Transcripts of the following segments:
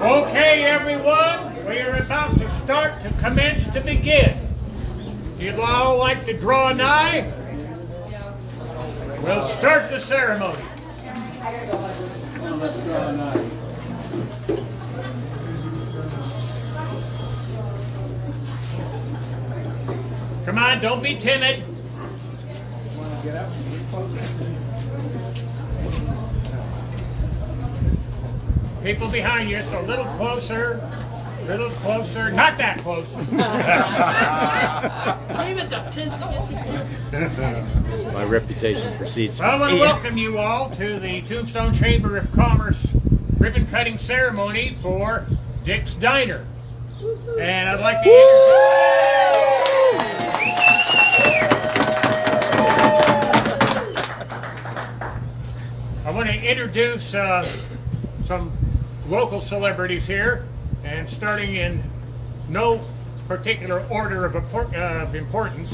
Okay, everyone, we are about to start to commence to begin. If you'd all like to draw nigh, we'll start the ceremony. Come on, don't be timid. People behind you, so a little closer, not that close. My reputation precedes. Well, I want to welcome you all to the Tombstone Chamber of Commerce ribbon cutting ceremony for Dick's Diner. And I'd like to introduce some local celebrities here, and starting in no particular order of importance.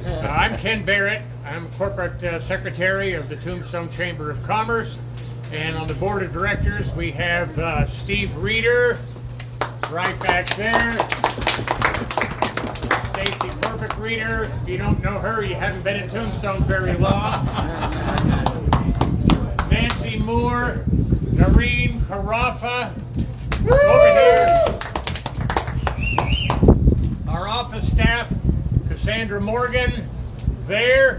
I'm Ken Barrett. I'm Corporate Secretary of the Tombstone Chamber of Commerce, and on the board of directors we have Steve Reeder, right back there. Stacy Perfect Reeder. If you don't know her, you haven't been in Tombstone very long. Nancy Moore, Noreen Carafa, over here. Our office staff, Cassandra Morgan, there,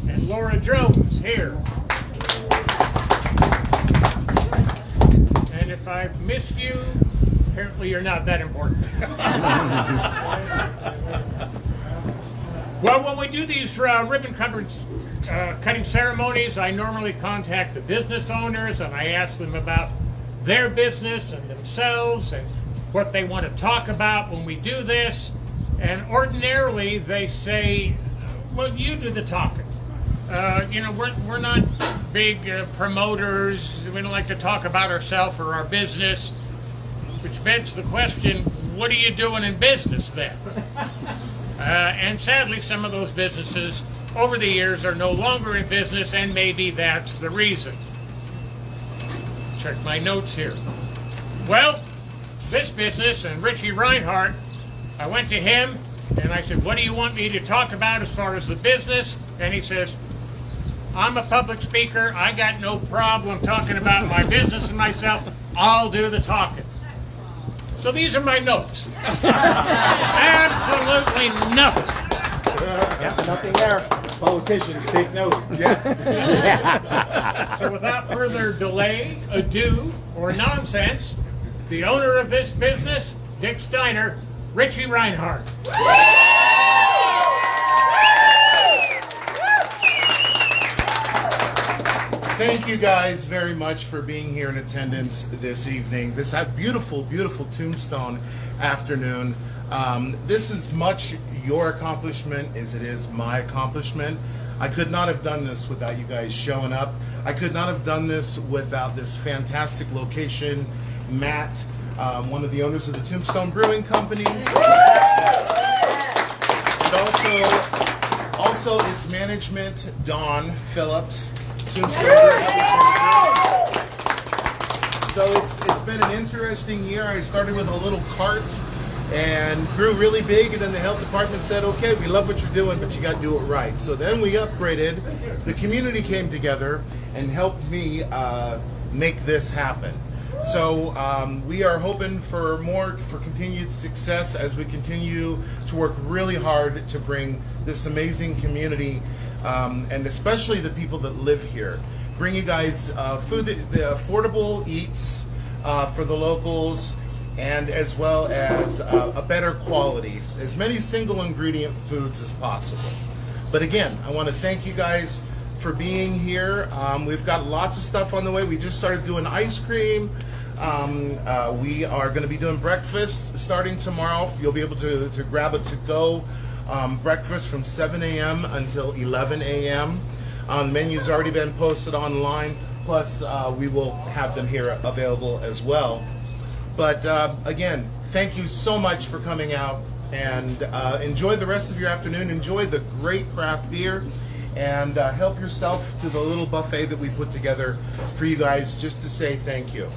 and Laura Jones, here. And if I've missed you, apparently you're not that important. Well, when we do these ribbon cutting ceremonies, I normally contact the business owners and I ask them about their business and themselves and what they want to talk about when we do this. And ordinarily they say, well, you do the talking. We're not big promoters. We don't like to talk about ourselves or our business, which begs the question, what are you doing in business then? And sadly, some of those businesses over the years are no longer in business, and maybe that's the reason. Check my notes here. Well, this business and Richie Reinhardt, I went to him and I said, what do you want me to talk about as far as the business? And he says, I'm a public speaker. I got no problem talking about my business and myself. I'll do the talking. So these are my notes. Absolutely nothing. Nothing there. Politicians, take note. Yeah. So without further delay, ado, or nonsense, the owner of this business, Dick's Diner, Richie Reinhardt. Thank you guys very much for being here in attendance this evening. This beautiful, beautiful Tombstone afternoon. This is much your accomplishment as it is my accomplishment. I could not have done this without you guys showing up. I could not have done this without this fantastic location. Matt, one of the owners of the Tombstone Brewing Company. And also its management, Don Phillips. So it's been an interesting year. I started with a little cart and grew really big, and then the health department said, okay, we love what you're doing, but you got to do it right. So then we upgraded. The community came together and helped me make this happen. So we are hoping for continued success as we continue to work really hard to bring this amazing community and especially the people that live here. Bring you guys food, the affordable eats for the locals, and as well as a better quality, as many single ingredient foods as possible. But again, I want to thank you guys for being here. We've got lots of stuff on the way. We just started doing ice cream. We are going to be doing breakfast starting tomorrow. You'll be able to grab a to-go breakfast from 7 a.m. until 11 a.m. The menu's already been posted online, plus we will have them here available as well. But again, thank you so much for coming out, and enjoy the rest of your afternoon. Enjoy the great craft beer, and help yourself to the little buffet that we put together for you guys, just to say thank you.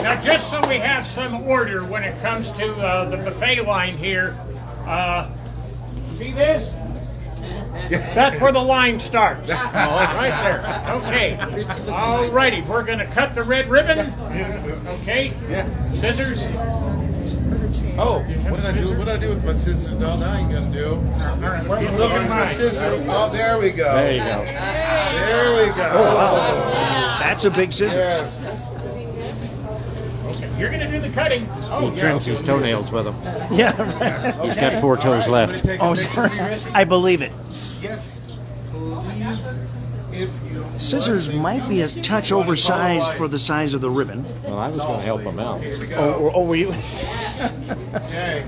Now, just so we have some order when it comes to the buffet line here, see this? That's where the line starts. Right there. Okay. All righty. We're going to cut the red ribbon. Okay. Yeah. Scissors. Oh, what did I do? What did I do with my scissors? No, now you're gonna do. He's looking for scissors. Oh, there we go. There you go. There we go. Oh, wow. That's a big scissors. Yes. Okay. You're going to do the cutting. Oh, He trims his toenails with them. Yeah, right. He's got 4 toes left. Oh, sorry. I believe it. Yes, please. If you Scissors might be a touch oversized for the size of the ribbon. Well, I was going to help him out. Here we go. Oh, were you? Okay.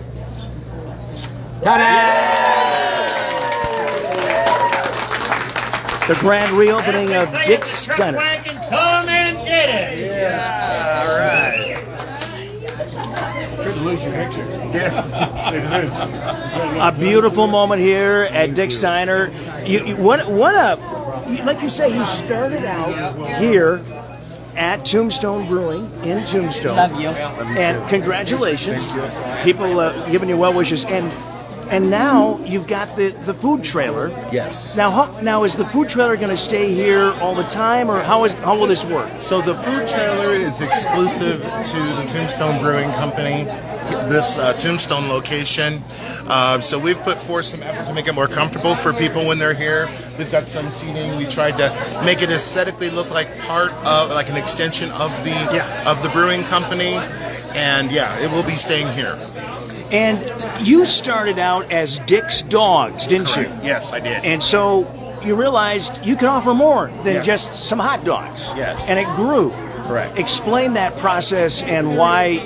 The grand reopening of Say Dick's the truck Diner. wagon, come and get it. Yes. All right. Lose your picture. Yes. A beautiful moment here at Dick's Diner. Like you say, you started out here at Tombstone Brewing in Tombstone. Love you. And congratulations. People giving you well wishes. And now you've got the food trailer. Yes. Now is the food trailer going to stay here all the time, or how will this work? So the food trailer is exclusive to the Tombstone Brewing Company, this Tombstone location. So we've put forth some effort to make it more comfortable for people when they're here. We've got some seating. We tried to make it aesthetically look like part of, like an extension of the brewing company. And yeah, it will be staying here. And you started out as Dick's Dogs, didn't you? Yes, I did. And so you realized you can offer more than Yes. just some hot dogs. Yes. And it grew. Correct. Explain that process and why.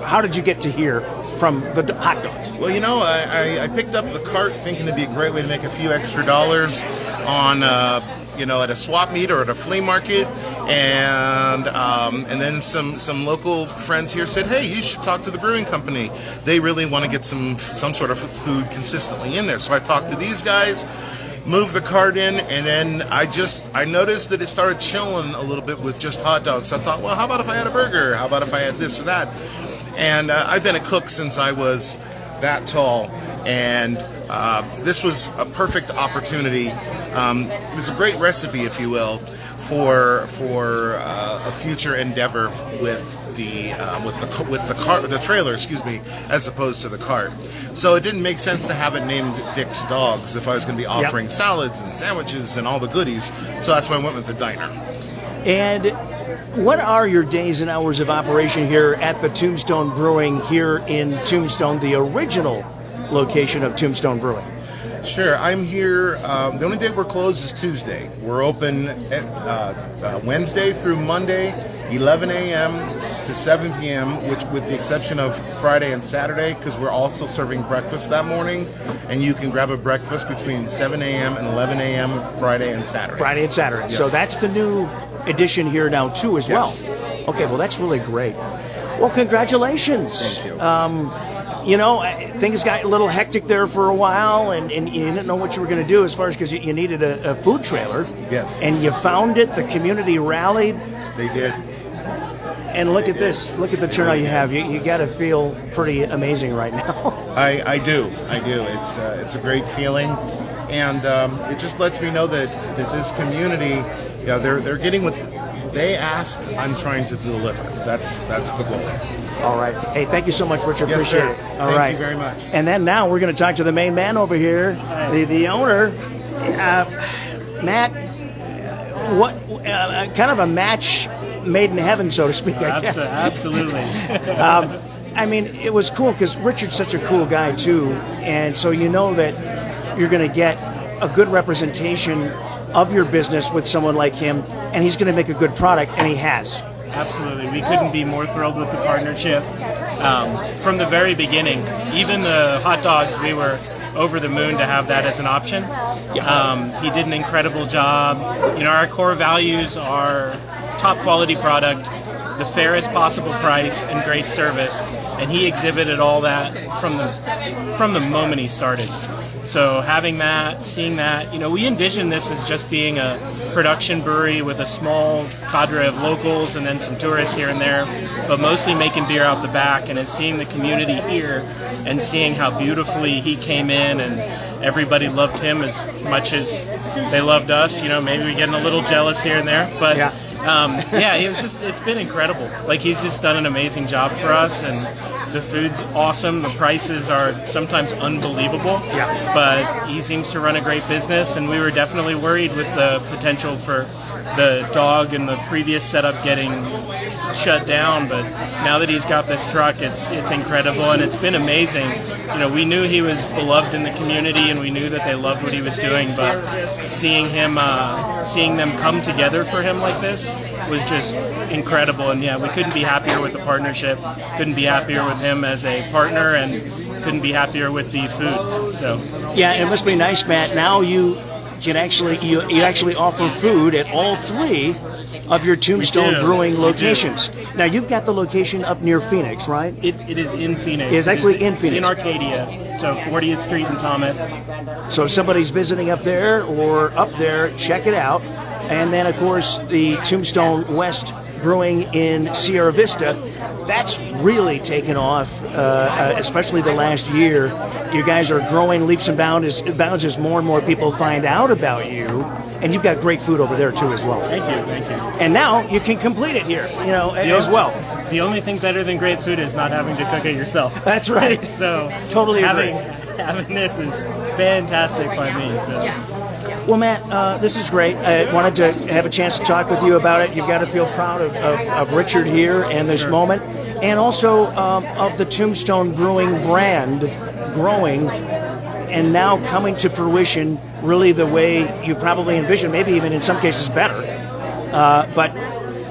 How did you get to here from the hot dogs? Well, you know, I picked up the cart thinking it'd be a great way to make a few extra dollars on, at a swap meet or at a flea market, and then some local friends here said, hey, you should talk to the brewing company. They really want to get some sort of food consistently in there. So I talked to these guys, moved the cart in, and then I noticed that it started chilling a little bit with just hot dogs. So I thought, well, how about if I had a burger? How about if I had this or that? And I've been a cook since I was that tall, and this was a perfect opportunity. It was a great recipe, if you will, for a future endeavor with the trailer, as opposed to the cart. So it didn't make sense to have it named Dick's Dogs if I was going to be offering salads and sandwiches and all the goodies. So that's why I went with the diner. And what are your days and hours of operation here at the Tombstone Brewing here in Tombstone, the original location of Tombstone Brewing? Sure, I'm here. The only day we're closed is Tuesday. We're open Wednesday through Monday, 11 a.m. to 7 p.m., which with the exception of Friday and Saturday, because we're also serving breakfast that morning, and you can grab a breakfast between 7 a.m. and 11 a.m. Friday and Saturday. Friday and Saturday. Yes. So that's the new edition here now, too, as Yes. well. Okay, well, that's really great. Well, congratulations. Thank you. Things got a little hectic there for a while, and you didn't know what you were going to do as far as because you needed a food trailer. Yes. And you found it. The community rallied. They did. And look at this. Look at the turnout you have. You got to feel pretty amazing right now. I do. It's a great feeling, and it just lets me know that this community, they're getting what they asked. I'm trying to deliver. That's the goal. All right. Hey, thank you so much, Richard. Yes, Appreciate sir. it. All Thank right. you very much. And then now we're going to talk to the main man over here, the owner, Matt. What kind of a match made in heaven, so to speak? I guess. Absolutely. I mean, it was cool because Richard's such a cool guy too, and so you know that you're going to get a good representation of your business with someone like him, and he's going to make a good product, and he has. Absolutely. We couldn't be more thrilled with the partnership. From the very beginning, even the hot dogs, we were over the moon to have that as an option. He did an incredible job. Our core values are top quality product, the fairest possible price and great service, and he exhibited all that from the moment he started. So having that, seeing that, we envision this as just being a production brewery with a small cadre of locals and then some tourists here and there, but mostly making beer out the back. And as seeing the community here and seeing how beautifully he came in and everybody loved him as much as they loved us, maybe we're getting a little jealous here and there, but it's been incredible. Like, he's just done an amazing job for us, and the food's awesome. The prices are sometimes unbelievable, but he seems to run a great business, and we were definitely worried with the potential for the dog and the previous setup getting shut down, but now that he's got this truck, it's incredible, and it's been amazing. We knew he was beloved in the community, and we knew that they loved what he was doing, but seeing them come together for him like this was just incredible. And we couldn't be happier with the partnership, couldn't be happier with him as a partner, and couldn't be happier with the food. So it must be nice, Matt. Now you can actually offer food at all three of your Tombstone Brewing locations. Now, you've got the location up near Phoenix, right? It is in Phoenix. It's actually in Phoenix. In Arcadia, so 40th Street and Thomas. So if somebody's visiting up there or up there, check it out. And then, of course, the Tombstone West Brewing in Sierra Vista, that's really taken off, especially the last year. You guys are growing leaps and bounds as more and more people find out about you. And you've got great food over there, too, as well. Thank you. And now you can complete it here, as well. The only thing better than great food is not having to cook it yourself. That's right. So totally agree. Having this is fantastic by me. So. Well, Matt, this is great. I wanted to have a chance to talk with you about it. You've got to feel proud of Richard here and this moment, and also of the Tombstone Brewing brand growing and now coming to fruition really the way you probably envisioned, maybe even in some cases better. But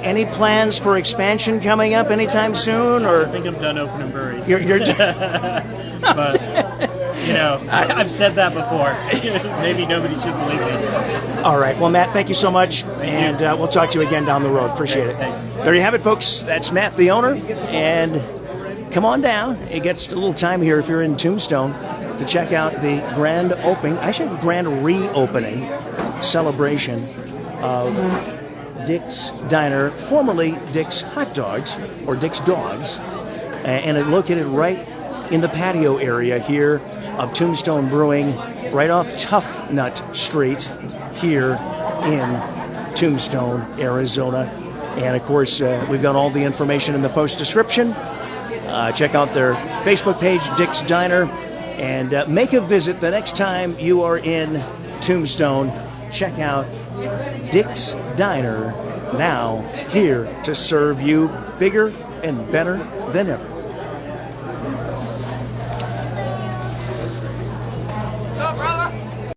any plans for expansion coming up anytime soon? Or I think I'm done opening breweries. You're But, I've said that before. Maybe nobody should believe me. All right. Well, Matt, thank you so much. And we'll talk to you again down the road. Appreciate it. Thanks. There you have it, folks. That's Matt, the owner. And come on down. It gets a little time here if you're in Tombstone to check out the grand reopening celebration of Dick's Diner, formerly Dick's Hot Dogs, or Dick's Dogs. And it's located right in the patio area here of Tombstone Brewing, right off Toughnut Street here in Tombstone, Arizona. And of course, we've got all the information in the post description. Check out their Facebook page, Dick's Diner, and make a visit the next time you are in Tombstone. Check out Dick's Diner, now here to serve you bigger and better than ever.